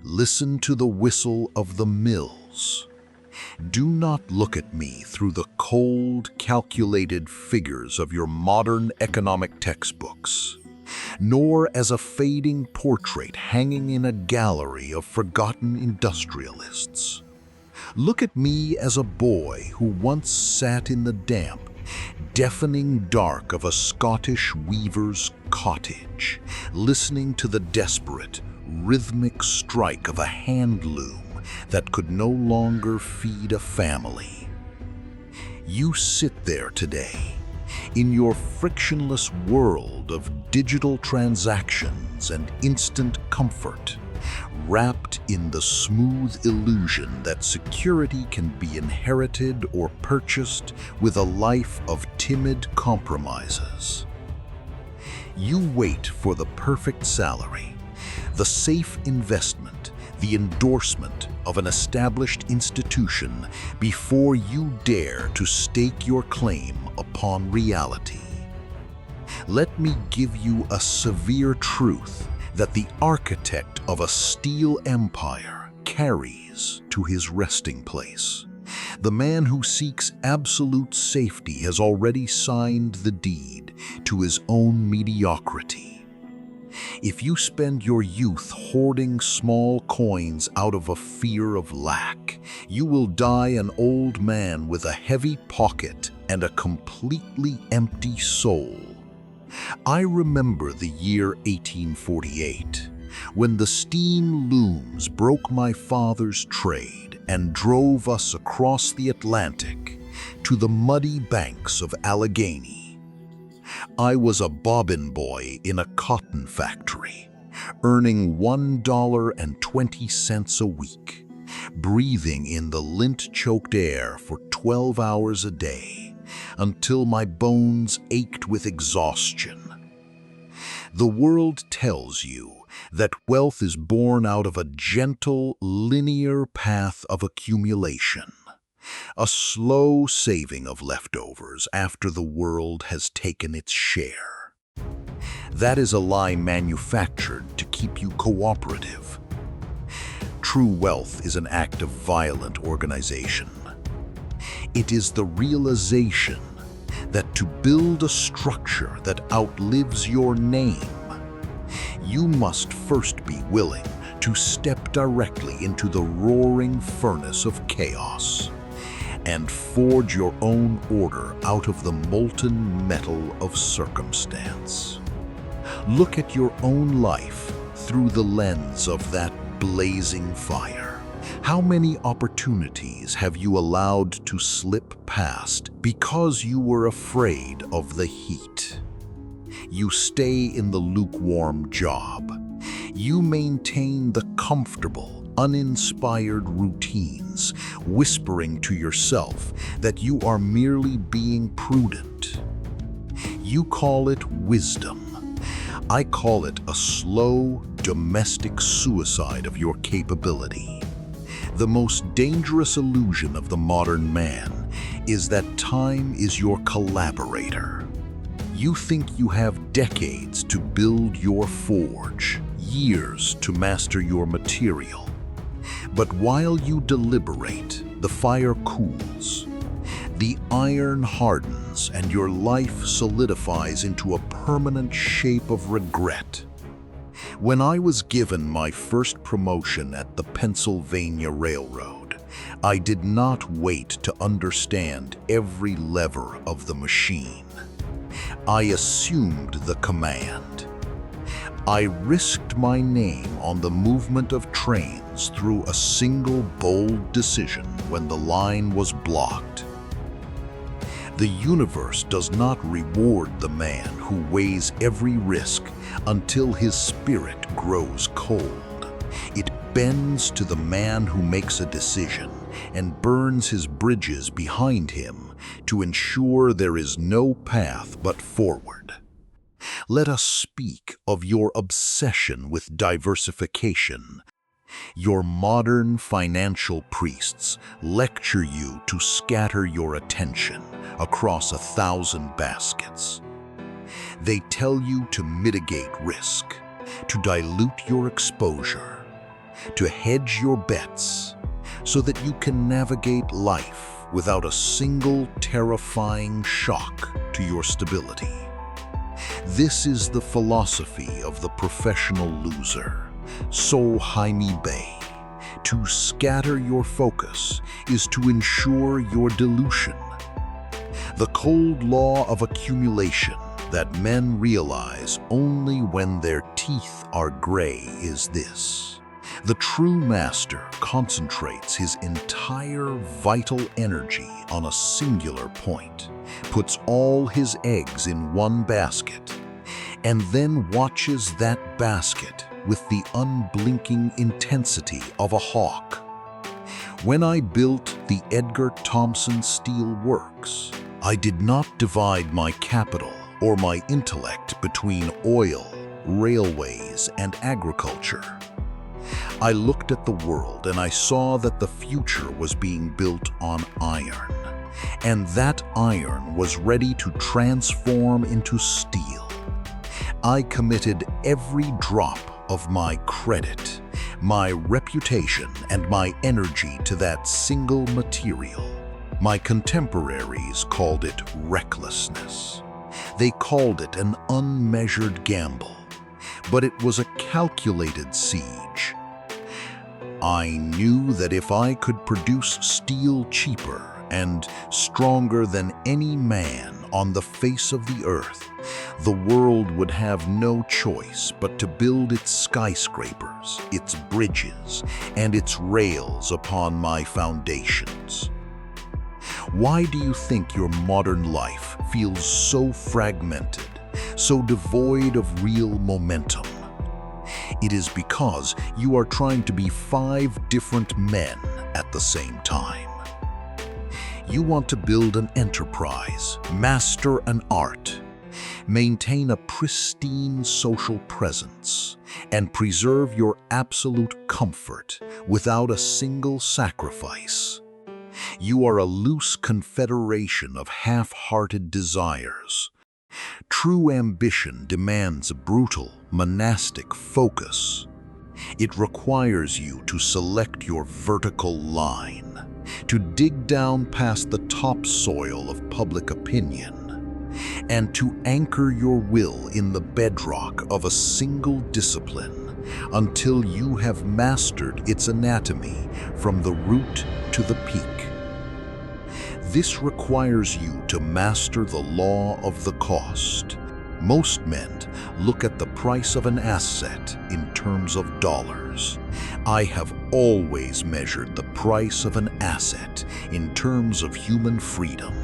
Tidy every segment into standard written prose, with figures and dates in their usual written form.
Listen to the whistle of the mills. Do not look at me through the cold, calculated figures of your modern economic textbooks, nor as a fading portrait hanging in a gallery of forgotten industrialists. Look at me as a boy who once sat in the damp, deafening dark of a Scottish weaver's cottage, listening to the desperate, rhythmic strike of a hand loom that could no longer feed a family. You sit there today, in your frictionless world of digital transactions and instant comfort, wrapped in the smooth illusion that security can be inherited or purchased with a life of timid compromises. You wait for the perfect salary, the safe investment, the endorsement of an established institution before you dare to stake your claim upon reality. Let me give you a severe truth that the architect of a steel empire carries to his resting place. The man who seeks absolute safety has already signed the deed to his own mediocrity. If you spend your youth hoarding small coins out of a fear of lack, you will die an old man with a heavy pocket and a completely empty soul. I remember the year 1848, when the steam looms broke my father's trade and drove us across the Atlantic to the muddy banks of Allegheny. I was a bobbin boy in a cotton factory, earning $1.20 a week, breathing in the lint-choked air for 12 hours a day, until my bones ached with exhaustion. The world tells you that wealth is born out of a gentle, linear path of accumulation, a slow saving of leftovers after the world has taken its share. That is a lie manufactured to keep you cooperative. True wealth is an act of violent organization. It is the realization that to build a structure that outlives your name, you must first be willing to step directly into the roaring furnace of chaos and forge your own order out of the molten metal of circumstance. Look at your own life through the lens of that blazing fire. How many opportunities have you allowed to slip past because you were afraid of the heat? You stay in the lukewarm job. You maintain the comfortable, uninspired routines, whispering to yourself that you are merely being prudent. You call it wisdom. I call it a slow, domestic suicide of your capability. The most dangerous illusion of the modern man is that time is your collaborator. You think you have decades to build your forge, years to master your material. But while you deliberate, the fire cools. The iron hardens and your life solidifies into a permanent shape of regret. When I was given my first promotion at the Pennsylvania Railroad, I did not wait to understand every lever of the machine. I assumed the command. I risked my name on the movement of trains through a single bold decision when the line was blocked. The universe does not reward the man who weighs every risk until his spirit grows cold. It bends to the man who makes a decision and burns his bridges behind him to ensure there is no path but forward. Let us speak of your obsession with diversification. Your modern financial priests lecture you to scatter your attention across 1,000 baskets. They tell you to mitigate risk, to dilute your exposure, to hedge your bets so that you can navigate life without a single terrifying shock to your stability. This is the philosophy of the professional loser, So Jaime Bay. To scatter your focus is to ensure your delusion. The cold law of accumulation that men realize only when their teeth are gray is this: the true master concentrates his entire vital energy on a singular point, puts all his eggs in one basket, and then watches that basket with the unblinking intensity of a hawk. When I built the Edgar Thomson Steel Works, I did not divide my capital or my intellect between oil, railways, and agriculture. I looked at the world and I saw that the future was being built on iron, and that iron was ready to transform into steel. I committed every drop of my credit, my reputation, and my energy to that single material. My contemporaries called it recklessness. They called it an unmeasured gamble, but it was a calculated siege. I knew that if I could produce steel cheaper and stronger than any man on the face of the earth, the world would have no choice but to build its skyscrapers, its bridges, and its rails upon my foundations. Why do you think your modern life feels so fragmented, so devoid of real momentum? It is because you are trying to be 5 different men at the same time. You want to build an enterprise, master an art, maintain a pristine social presence, and preserve your absolute comfort without a single sacrifice. You are a loose confederation of half-hearted desires. True ambition demands a brutal, monastic focus. It requires you to select your vertical line, to dig down past the topsoil of public opinion, and to anchor your will in the bedrock of a single discipline until you have mastered its anatomy from the root to the peak. This requires you to master the law of the cost. Most men look at the price of an asset in terms of dollars. I have always measured the price of an asset in terms of human freedom.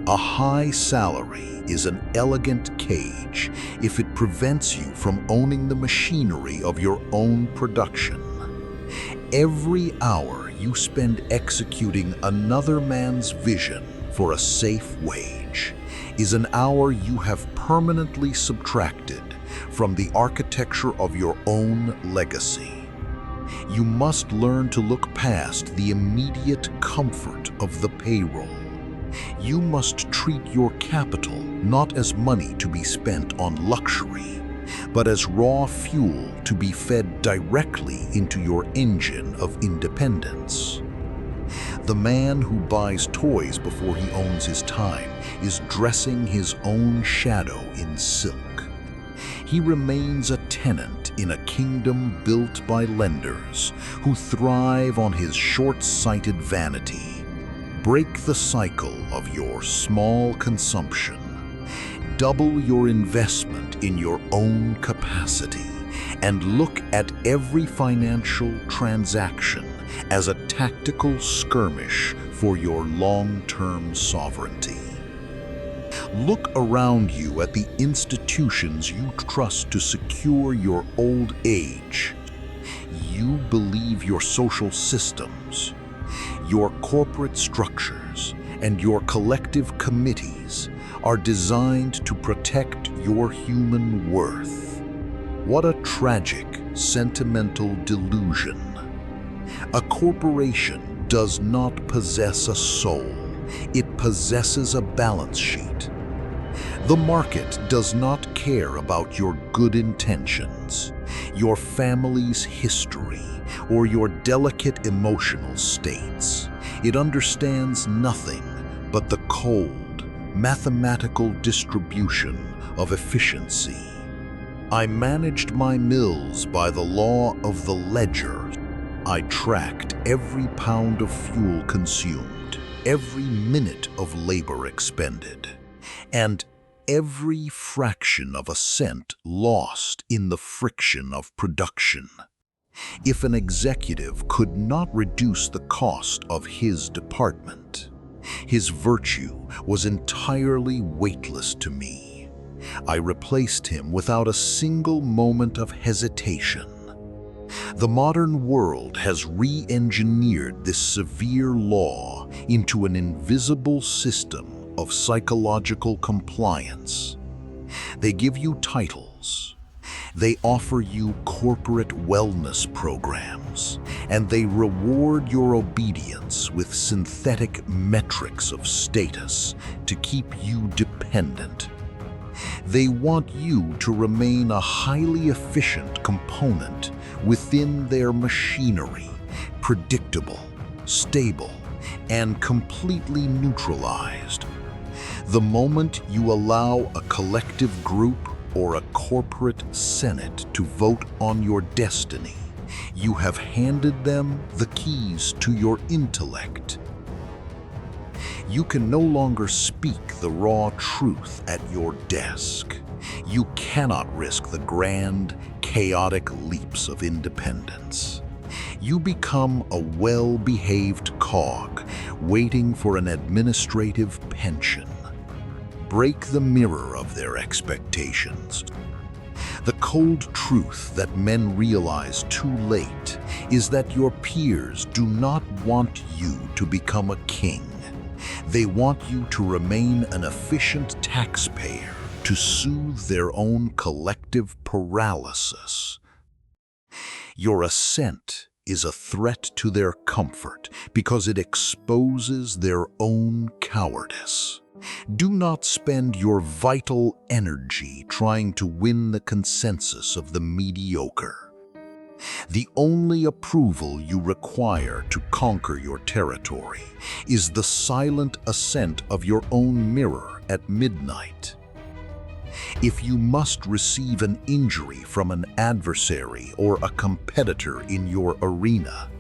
A high salary is an elegant cage if it prevents you from owning the machinery of your own production. Every hour you spend executing another man's vision for a safe wage is an hour you have permanently subtracted from the architecture of your own legacy. You must learn to look past the immediate comfort of the payroll. You must treat your capital not as money to be spent on luxury, but as raw fuel to be fed directly into your engine of independence. The man who buys toys before he owns his time is dressing his own shadow in silk. He remains a tenant in a kingdom built by lenders who thrive on his short-sighted vanity. Break the cycle of your small consumption. Double your investment in your own capacity, and look at every financial transaction as a tactical skirmish for your long-term sovereignty. Look around you at the institutions you trust to secure your old age. You believe your social systems, your corporate structures, and your collective committees are designed to protect your human worth. What a tragic, sentimental delusion. A corporation does not possess a soul. It possesses a balance sheet. The market does not care about your good intentions. your family's history, or your delicate emotional states. It understands nothing but the cold, mathematical distribution of efficiency. I managed my mills by the law of the ledger. I tracked every pound of fuel consumed, every minute of labor expended, and every fraction of a cent lost in the friction of production. If an executive could not reduce the cost of his department, his virtue was entirely weightless to me. I replaced him without a single moment of hesitation. The modern world has re-engineered this severe law into an invisible system of psychological compliance. They give you titles, they offer you corporate wellness programs, and they reward your obedience with synthetic metrics of status to keep you dependent. They want you to remain a highly efficient component within their machinery, predictable, stable, and completely neutralized. The moment you allow a collective group or a corporate senate to vote on your destiny, you have handed them the keys to your intellect. You can no longer speak the raw truth at your desk. You cannot risk the grand, chaotic leaps of independence. You become a well-behaved cog waiting for an administrative pension. Break the mirror of their expectations. The cold truth that men realize too late is that your peers do not want you to become a king. They want you to remain an efficient taxpayer to soothe their own collective paralysis. Your ascent is a threat to their comfort because it exposes their own cowardice. Do not spend your vital energy trying to win the consensus of the mediocre. The only approval you require to conquer your territory is the silent assent of your own mirror at midnight. If you must receive an injury from an adversary or a competitor in your arena,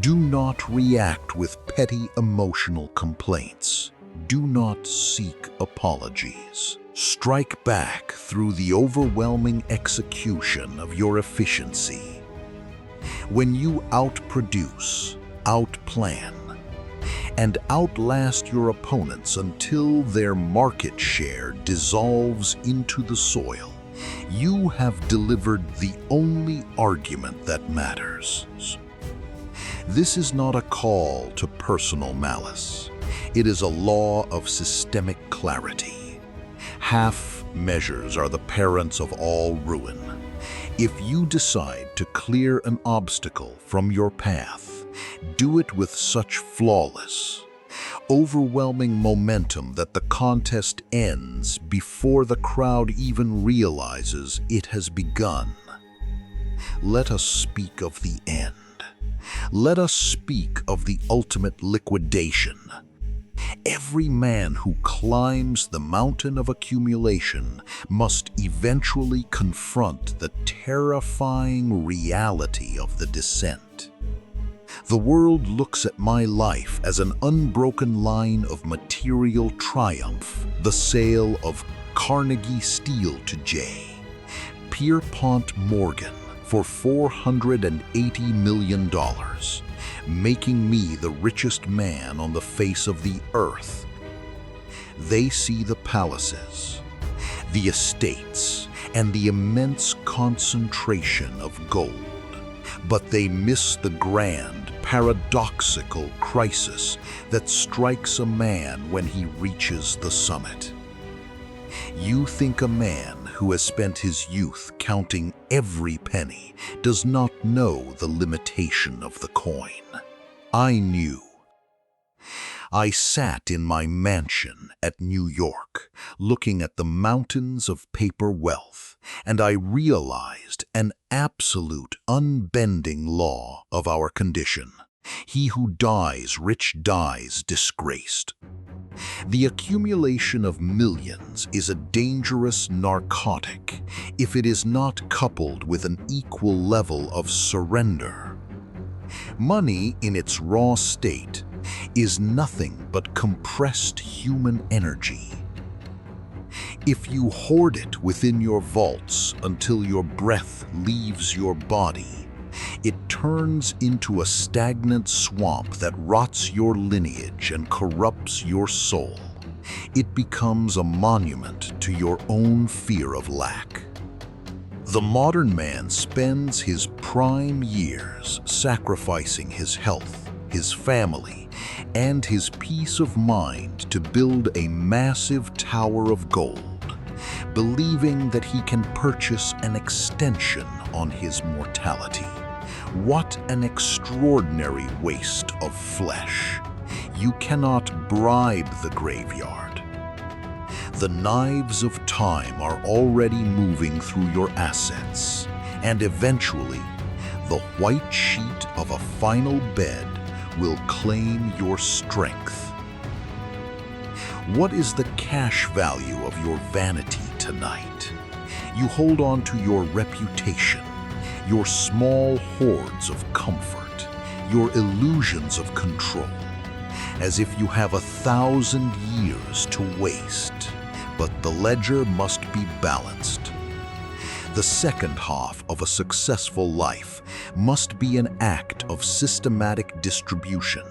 do not react with petty emotional complaints. Do not seek apologies. Strike back through the overwhelming execution of your efficiency. When you outproduce, outplan, and outlast your opponents until their market share dissolves into the soil, you have delivered the only argument that matters. This is not a call to personal malice. It is a law of systemic clarity. Half measures are the parents of all ruin. If you decide to clear an obstacle from your path, do it with such flawless, overwhelming momentum that the contest ends before the crowd even realizes it has begun. Let us speak of the end. Let us speak of the ultimate liquidation. Every man who climbs the mountain of accumulation must eventually confront the terrifying reality of the descent. The world looks at my life as an unbroken line of material triumph, the sale of Carnegie steel to J. Pierpont Morgan for $480 million, making me the richest man on the face of the earth. They see the palaces, the estates, and the immense concentration of gold, but they miss the grand, paradoxical crisis that strikes a man when he reaches the summit. You think a man who has spent his youth counting every penny does not know the limitation of the coin. I knew. I sat in my mansion at New York, looking at the mountains of paper wealth, and I realized an absolute unbending law of our condition. He who dies rich dies disgraced. The accumulation of millions is a dangerous narcotic if it is not coupled with an equal level of surrender. Money in its raw state is nothing but compressed human energy. If you hoard it within your vaults until your breath leaves your body, it turns into a stagnant swamp that rots your lineage and corrupts your soul. It becomes a monument to your own fear of lack. The modern man spends his prime years sacrificing his health, his family, and his peace of mind to build a massive tower of gold, believing that he can purchase an extension on his mortality. What an extraordinary waste of flesh! You cannot bribe the graveyard. The knives of time are already moving through your assets, and eventually, the white sheet of a final bed will claim your strength. What is the cash value of your vanity tonight? You hold on to your reputation, your small hoards of comfort, your illusions of control, as if you have 1,000 years to waste. But the ledger must be balanced. The second half of a successful life must be an act of systematic distribution.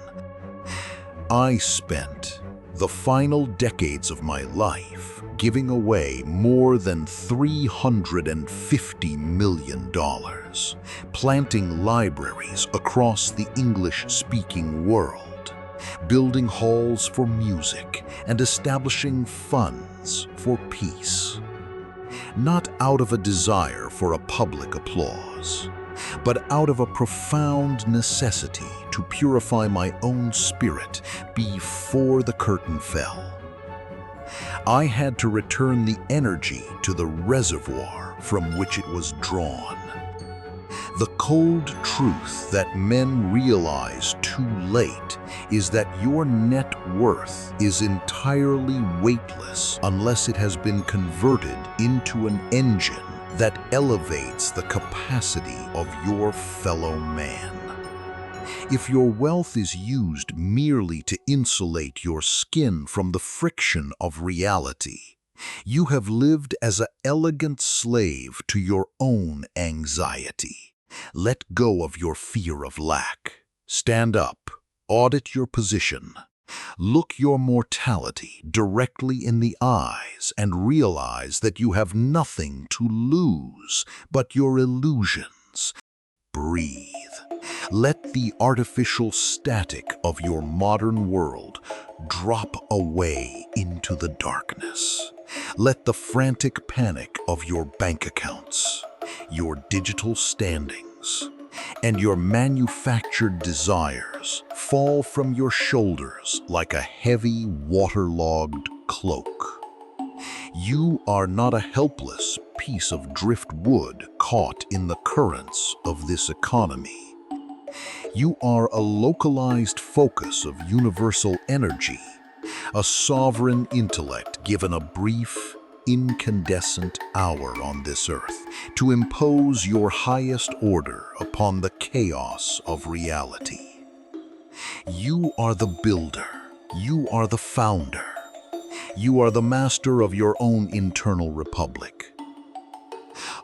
I spent the final decades of my life giving away more than $350 million, planting libraries across the English-speaking world, building halls for music, and establishing funds for peace. Not out of a desire for a public applause, but out of a profound necessity to purify my own spirit before the curtain fell. I had to return the energy to the reservoir from which it was drawn. The cold truth that men realize too late is that your net worth is entirely weightless unless it has been converted into an engine that elevates the capacity of your fellow man. If your wealth is used merely to insulate your skin from the friction of reality, you have lived as an elegant slave to your own anxiety. Let go of your fear of lack. Stand up, audit your position, look your mortality directly in the eyes and realize that you have nothing to lose but your illusions. Breathe. Let the artificial static of your modern world drop away into the darkness. Let the frantic panic of your bank accounts, your digital standings, and your manufactured desires fall from your shoulders like a heavy, waterlogged cloak. You are not a helpless piece of driftwood caught in the currents of this economy. You are a localized focus of universal energy, a sovereign intellect given a brief, incandescent hour on this earth to impose your highest order upon the chaos of reality. You are the builder. You are the founder. You are the master of your own internal republic.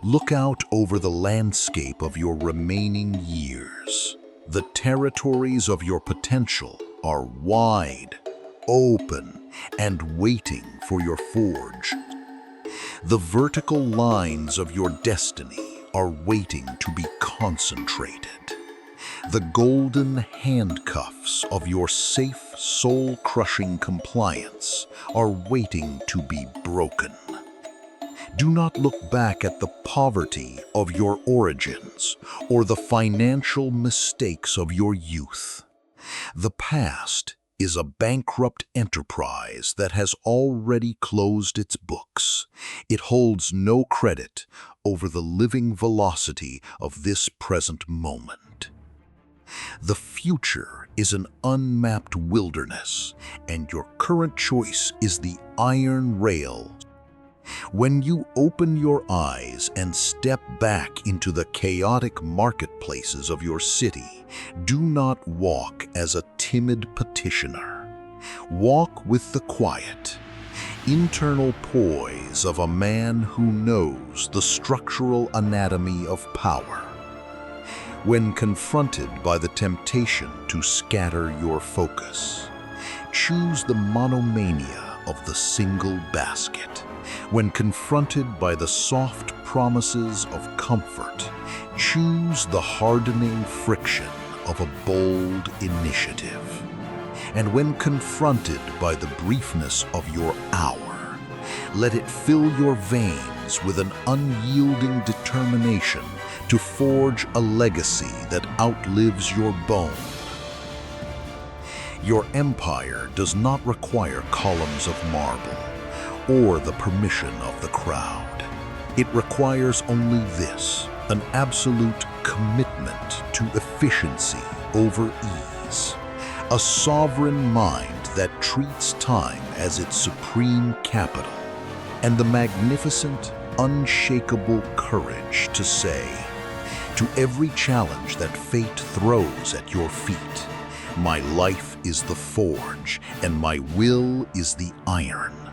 Look out over the landscape of your remaining years. The territories of your potential are wide, open, and waiting for your forge. The vertical lines of your destiny are waiting to be concentrated. The golden handcuffs of your safe, soul-crushing compliance are waiting to be broken. Do not look back at the poverty of your origins or the financial mistakes of your youth. The past is a bankrupt enterprise that has already closed its books. It holds no credit over the living velocity of this present moment. The future is an unmapped wilderness, and your current choice is the iron rail. When you open your eyes and step back into the chaotic marketplaces of your city, do not walk as a timid petitioner. Walk with the quiet, internal poise of a man who knows the structural anatomy of power. When confronted by the temptation to scatter your focus, choose the monomania of the single basket. When confronted by the soft promises of comfort, choose the hardening friction of a bold initiative. And when confronted by the briefness of your hour, let it fill your veins with an unyielding determination to forge a legacy that outlives your bone. Your empire does not require columns of marble or the permission of the crowd. It requires only this, an absolute commitment to efficiency over ease, a sovereign mind that treats time as its supreme capital, and the magnificent, unshakable courage to say, to every challenge that fate throws at your feet, my life is the forge and my will is the iron.